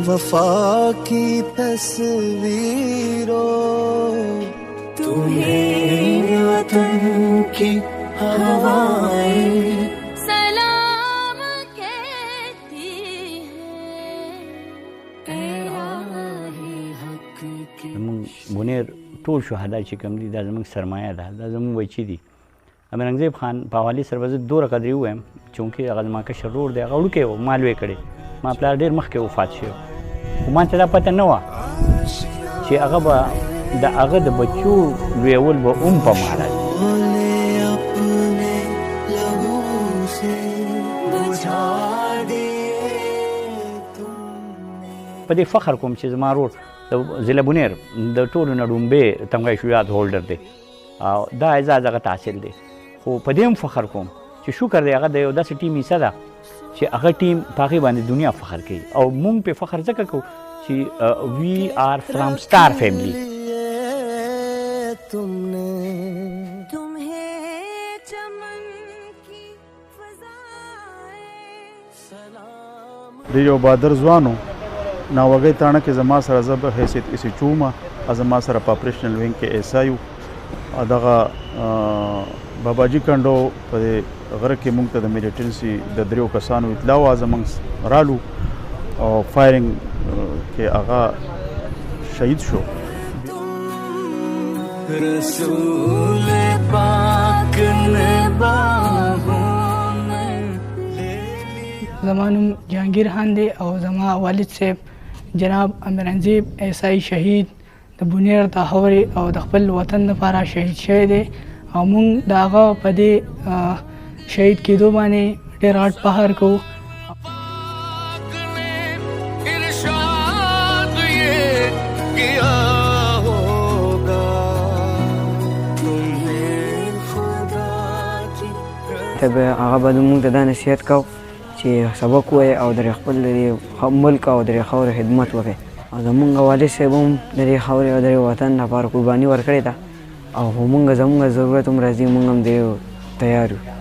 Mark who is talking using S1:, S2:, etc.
S1: वफा की तस्वीरों तुम्हें वतन की हवाएं
S2: सलाम कहती है।
S3: بونیر ټول شهدا چې کوم دي دا زموږ سرمایه ده دا زموږ بچي دي امرنګزیب خان په حوالې سره به زه دومره قدرې ووایم چونکې هغه زما کشر ورور دی هغه وړوکی و ما لوی کړی ما پلار ډېر مخکې وفات شوی خو ما ته دا پته نه وه چې هغه به د هغه د بچو لویول به هم په ما راځي په دې فخر کوم چې زما ورور د ضلع بونیر د ټولو نه ډومبې تمغه شجاعت هولډر دی او دا اعزاز هغه ته حاصل دی خو په دې هم فخر کوم چې شکر دی هغه د یو داسې ټیم حصه ده چې هغه ټیم په هغې باندې دنیا فخر کوي او موږ پې فخر ځکه کوو چې وی آر فرام سټار فیملی
S4: د یو بادر ځوانو ناوګۍ تاڼه کې زما سره زه به حیثیت ایسي چومه زما سره په اپریشنل وینګ کې ایسایو دغه باباجي کنډو په غره کې موږ ته د میلیټنسي د دریو کسانو اطلاع وه زموږ رالو او فایرنګ کې هغه شهید شو
S1: رسول پاک نے
S5: زما نوم جهانګیر خان دی او زما والد صاحب جناب امرنګزیب ایسائی شهید د بونیر د هورې او د خپل وطن لپاره شهید شوی دی او موږ د هغه په دې شهید کېدو باندې ډېر غټ فخر کوو
S6: هغه به موږ ته دا نصیحت کوو چې سبق ووایې او د خپل ملک او د خاورې خدمت وکړې او زمونږ والد صاحب هم د دې خاورې او د وطن لپاره قرباني ورکړې ده او موږ زموږ ضرورت هم راځي موږ هم دې تیار یو